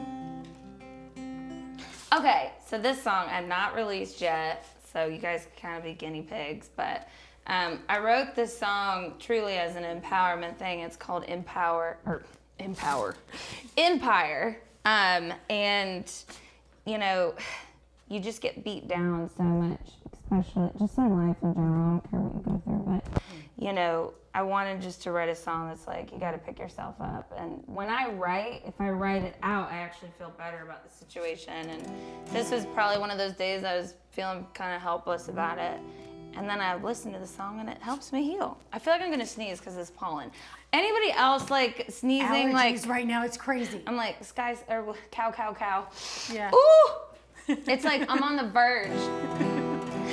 Speaker 11: Okay, so this song I've not released yet, so you guys can kind of be guinea pigs, but I wrote this song truly as an empowerment thing. It's called Empire. And, you know, you just get beat down so much, especially just in life in general. I don't care what you go through, but, you know, I wanted just to write a song that's like, you got to pick yourself up. And when I write, if I write it out, I actually feel better about the situation. And this was probably one of those days I was feeling kind of helpless about it. And then I listened to the song and it helps me heal. I feel like I'm gonna sneeze because it's pollen. Anybody else like sneezing?
Speaker 3: Allergies
Speaker 11: like
Speaker 3: right now, it's crazy.
Speaker 11: I'm like, skies, or cow.
Speaker 3: Yeah.
Speaker 11: Ooh! It's like I'm on the verge.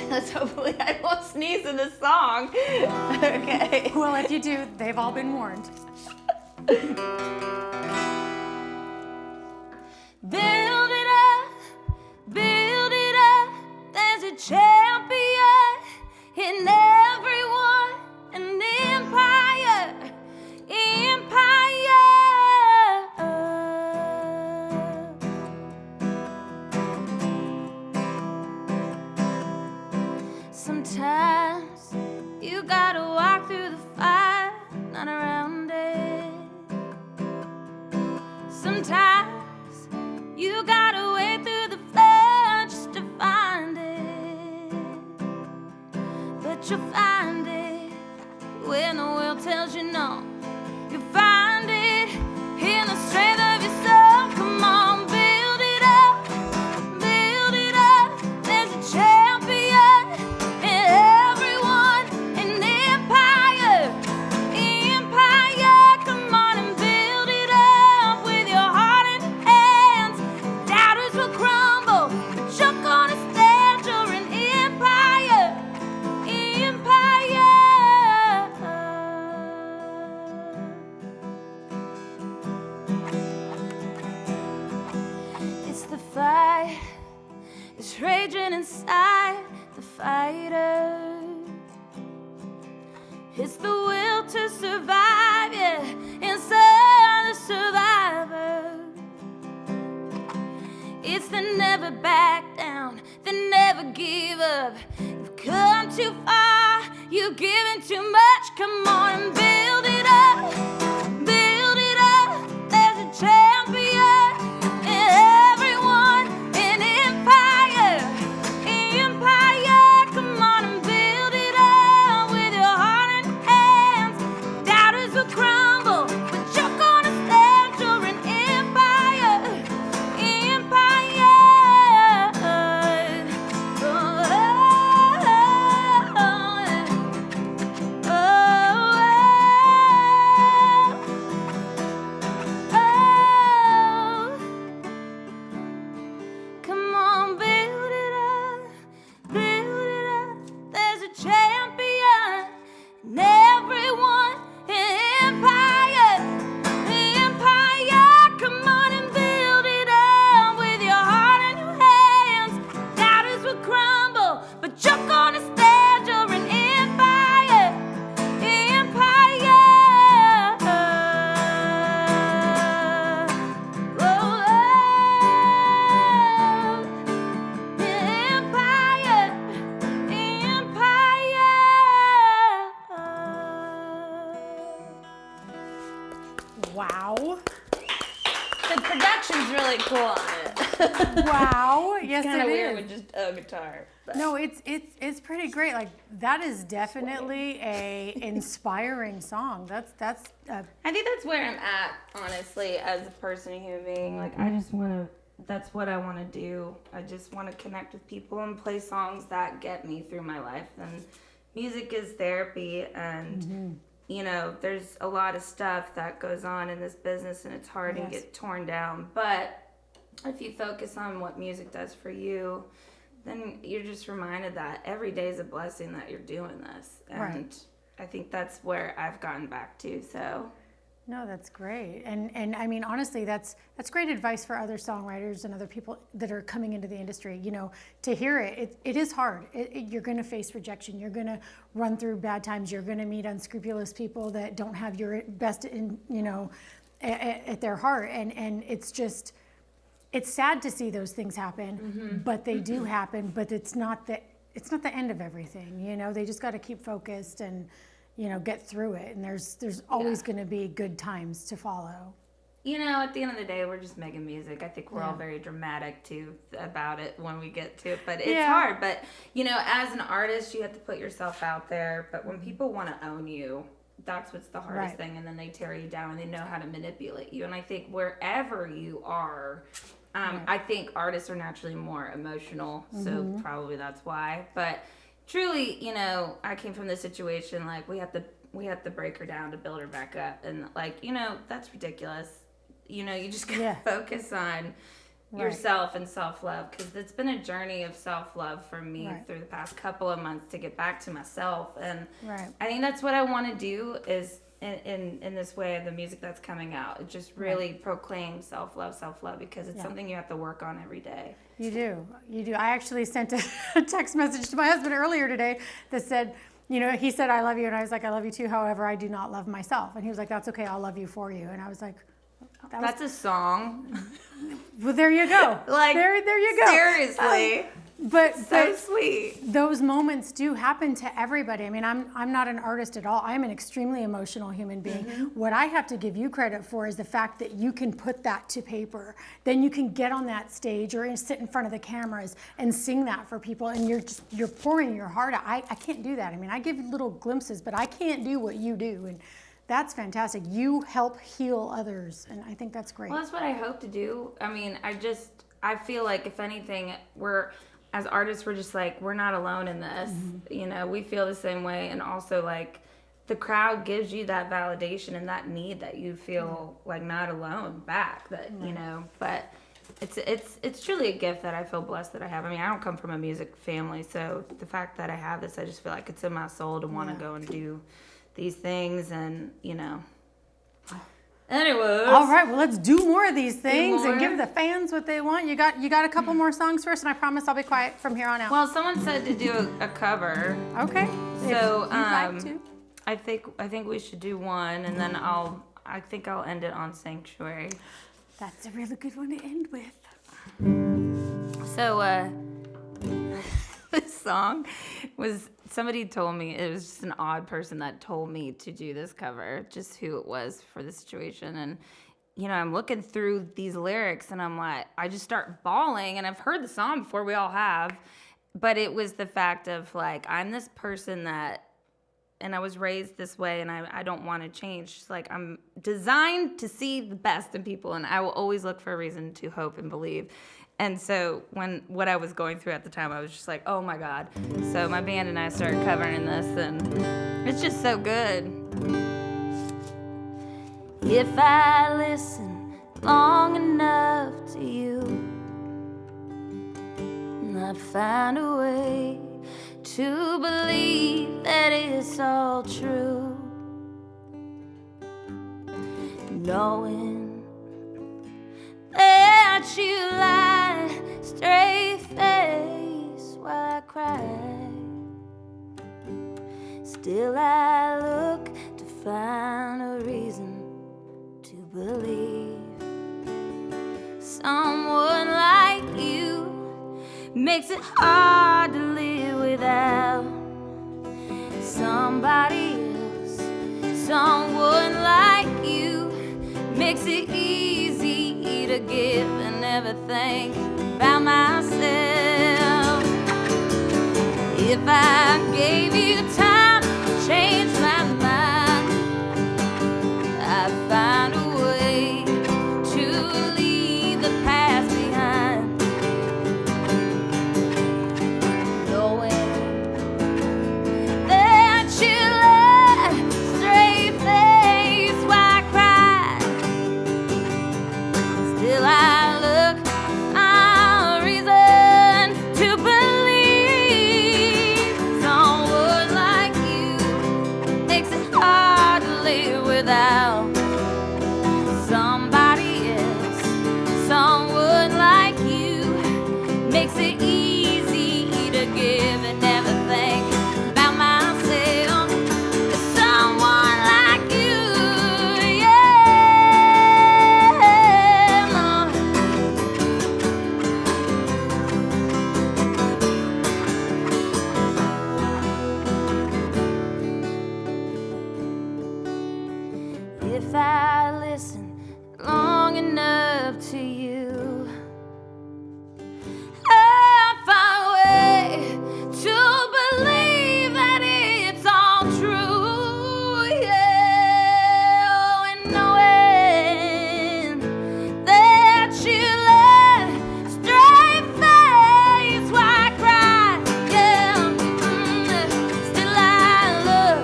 Speaker 11: Let's hopefully I won't sneeze in this song. Okay.
Speaker 3: Well, if you do, they've all been warned.
Speaker 2: Build it up, there's a champion in everyone, an empire. Sometimes you gotta walk through the fire, not around it. Sometimes you gotta wade through the flood just to find it. But you'll find it when the world tells you no. You'll find it in the strength of your soul. Come on, build it up, build it up. There's a champion in everyone, an empire. Come on and build it up with your heart and hands. Doubters will crumble, but you're gonna stand. You're an empire. It's the fight, it's raging inside the fighter. It's the will to survive, yeah, inside the survivor. It's the never back down, the never give up. You've come too far, you've given too much. Come on and build it up, build it up. There's a champion in everyone, an empire. Come on and build it up with your heart and hands. Doubters will crumble, but you're gonna stand. You're an empire.
Speaker 3: Wow.
Speaker 11: The production's really cool on it.
Speaker 3: Wow. Yes,
Speaker 11: Kind of
Speaker 3: it
Speaker 11: weird
Speaker 3: is.
Speaker 11: with just a guitar. But.
Speaker 3: No, it's pretty great. Like that is definitely a inspiring song. That's
Speaker 11: I think that's where I'm at, honestly, as a person, a human being. Like I just want to. That's what I want to do. I just want to connect with people and play songs that get me through my life. And music is therapy, and you know, there's a lot of stuff that goes on in this business, and it's hard to get torn down. But if you focus on what music does for you, then you're just reminded that every day is a blessing that you're doing this. And I think that's where I've gotten back to. So.
Speaker 3: No, that's great. And I mean, honestly, that's great advice for other songwriters and other people that are coming into the industry. You know, to hear it is hard. You're going to face rejection. You're going to run through bad times. You're going to meet unscrupulous people that don't have your best in, you know, at their heart. And it's just, it's sad to see those things happen, but they do happen. But it's not the end of everything. You know, they just got to keep focused and, you know, get through it, and there's always going to be good times to follow.
Speaker 11: You know, at the end of the day, we're just making music. I think we're all very dramatic too about it when we get to it, but it's hard. But you know, as an artist, you have to put yourself out there. But when people want to own you, that's what's the hardest thing, and then they tear you down and they know how to manipulate you. And I think wherever you are, I think artists are naturally more emotional, so probably that's why. But truly, you know, I came from this situation, like we have to break her down to build her back up, and like, you know, that's ridiculous. You know, you just gotta focus on yourself and self-love, because it's been a journey of self-love for me through the past couple of months to get back to myself. And I think that's what I want to do is in this way of the music that's coming out. It just really proclaims self-love, because it's something you have to work on every day.
Speaker 3: You do. I actually sent a text message to my husband earlier today that said, you know, he said, I love you. And I was like, I love you too. However, I do not love myself. And he was like, that's okay. I'll love you for you. And I was like,
Speaker 11: that's a song.
Speaker 3: Well, there you go.
Speaker 11: Like,
Speaker 3: there you go.
Speaker 11: Seriously.
Speaker 3: But
Speaker 11: sweet.
Speaker 3: Those moments do happen to everybody. I mean, I'm not an artist at all. I'm an extremely emotional human being. What I have to give you credit for is the fact that you can put that to paper. Then you can get on that stage or sit in front of the cameras and sing that for people, and you're pouring your heart out. I can't do that. I mean, I give little glimpses, but I can't do what you do, and that's fantastic. You help heal others, and I think that's great.
Speaker 11: Well, that's what I hope to do. I mean, I feel like if anything, as artists, we're just like, we're not alone in this. You know, we feel the same way. And also, like, the crowd gives you that validation and that need that you feel like not alone back. That you know, but it's truly a gift that I feel blessed that I have. I mean, I don't come from a music family, so the fact that I have this, I just feel like it's in my soul to want to go and do these things, and you know. Anyways.
Speaker 3: All right, well, let's do more of these things and give the fans what they want. You got a couple more songs first, and I promise I'll be quiet from here on out.
Speaker 11: Well, someone said to do a cover.
Speaker 3: Okay.
Speaker 11: So
Speaker 3: like to.
Speaker 11: I think we should do one, and then I think I'll end it on Sanctuary.
Speaker 3: That's a really good one to end with.
Speaker 11: So this song was, somebody told me, it was just an odd person that told me to do this cover, just who it was for the situation. And, you know, I'm looking through these lyrics and I'm like, I just start bawling. And I've heard the song before, we all have. But it was the fact of like, I'm this person that, and I was raised this way and I don't want to change. It's like, I'm designed to see the best in people, and I will always look for a reason to hope and believe. And so what I was going through at the time, I was just like, oh my God. So my band and I started covering this, and it's just so good. If I listen long enough to you, I'd find a way to believe that it's all true. Knowing that you lie straight face while I cry, still I look to find a reason to believe someone like you makes it hard to live without somebody else. Someone like you makes it easy to give and never think about myself. If I gave you time to change my mind, I'd find a way to leave the past behind. Knowing that you let straight face why I cry. Still I look for reason to believe someone like you makes it hard to live without somebody else. Someone like you makes it easy to give and never think about myself. Someone like you, yeah. If I listen long enough to you, I find a way to believe that it's all true, yeah. Oh, and knowing that you let straight face why I cry, yeah. Still I look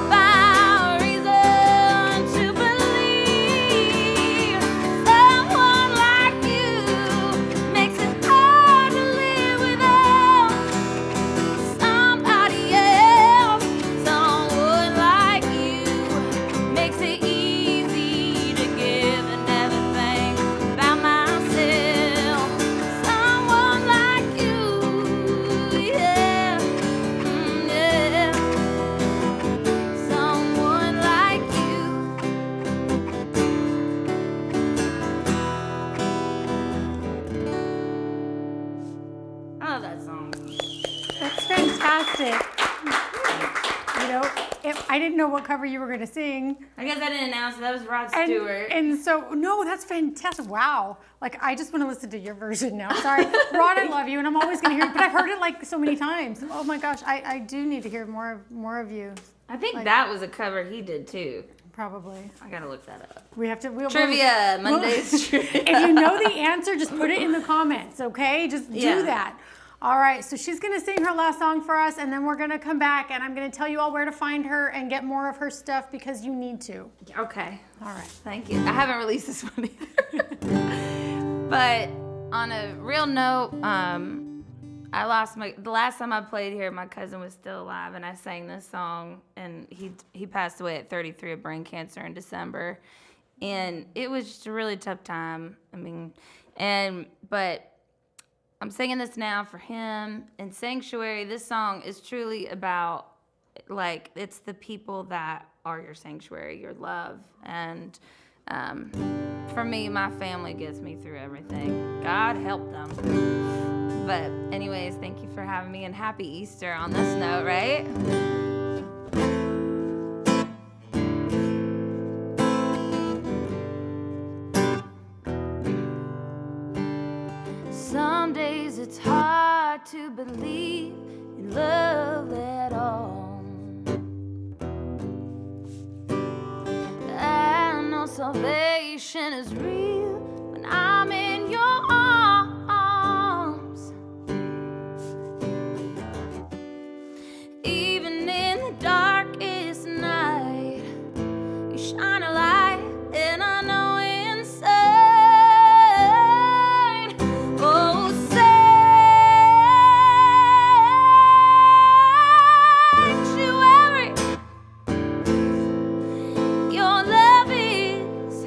Speaker 11: for a reason to believe someone like you makes it hard to live without somebody else. Someone like you makes it easy to give and never think about myself. Someone like you, yeah, yeah. Someone like you. I love that song.
Speaker 3: That's fantastic. You know, I didn't know what cover you were going to sing.
Speaker 11: I guess I didn't announce that was Rod Stewart.
Speaker 3: And so, no, that's fantastic. Wow. Like, I just want to listen to your version now. Sorry. Rod, I love you, and I'm always going to hear it, but I've heard it like so many times. Oh my gosh, I do need to hear more of you.
Speaker 11: I think
Speaker 3: Like-
Speaker 11: that was a cover he did too.
Speaker 3: Probably.
Speaker 11: I gotta look that up.
Speaker 3: We have to.
Speaker 11: Trivia, Monday's trivia.
Speaker 3: If you know the answer, just put it in the comments, okay? Just do
Speaker 11: Yeah.
Speaker 3: that. All right, so she's going to sing her last song for us, and then we're going to come back, and I'm going to tell you all where to find her and get more of her stuff because you need to.
Speaker 11: Okay.
Speaker 3: All right.
Speaker 11: Thank you. I haven't released this one either. But on a real note, I lost the last time I played here, my cousin was still alive, and I sang this song, and he passed away at 33 of brain cancer in December, and it was just a really tough time. I mean, but I'm singing this now for him. And Sanctuary, this song is truly about, like, it's the people that are your sanctuary, your love. And for me, my family gets me through everything. God help them. But anyways, thank you for having me, and happy Easter on this note, right? Some days it's hard to believe in love at all. I know salvation is real when I'm in your arms. Even in the darkest night, you shine a light, and I know inside. Oh, sanctuary, your love is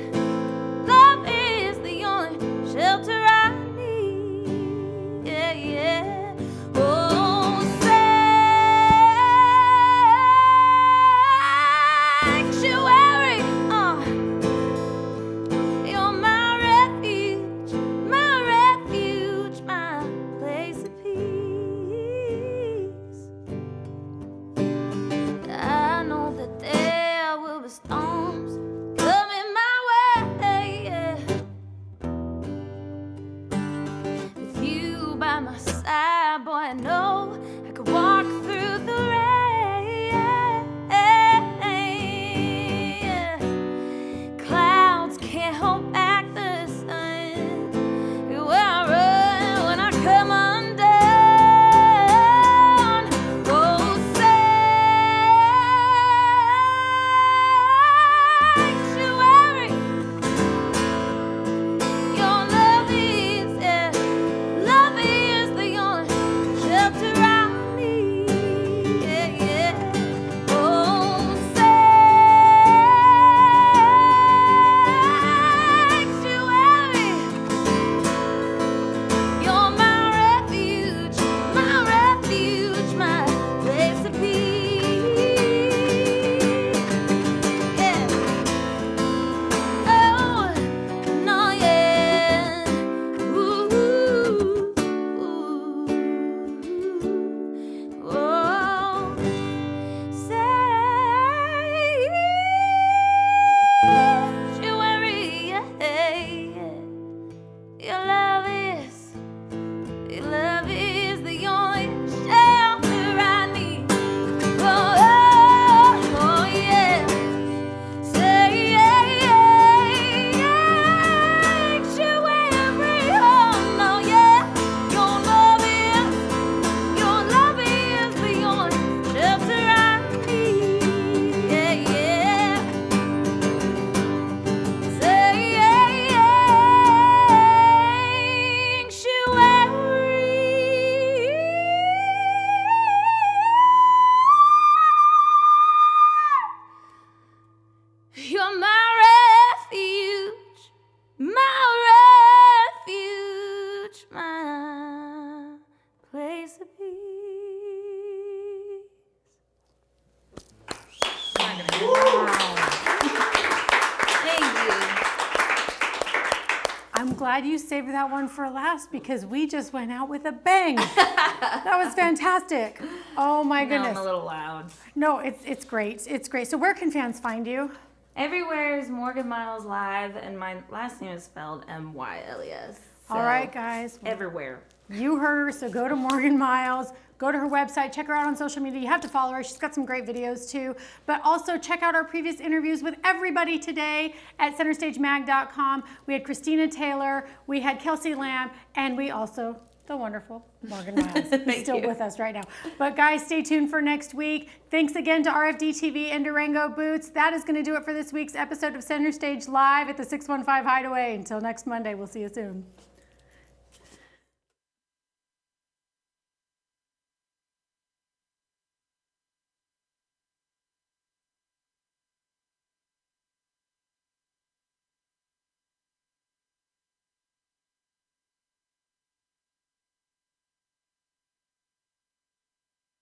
Speaker 3: I'm glad you saved that one for last because we just went out with a bang. That was fantastic. Oh my goodness.
Speaker 11: I'm a little loud.
Speaker 3: No, it's great. It's great. So where can fans find you?
Speaker 11: Everywhere is Morgan Myles Live, and my last name is spelled M-Y-L-E-S. So,
Speaker 3: All right, guys.
Speaker 11: Everywhere.
Speaker 3: You heard her, so go to Morgan Myles. Go to her website, check her out on social media. You have to follow her. She's got some great videos too. But also check out our previous interviews with everybody today at centerstagemag.com. We had Christina Taylor, we had Kelsey Lamb, and we also, the wonderful Morgan Myles. He's still with us right now. But guys, stay tuned for next week. Thanks again to RFD TV and Durango Boots. That is going to do it for this week's episode of Center Stage Live at the 615 Hideaway. Until next Monday, we'll see you soon.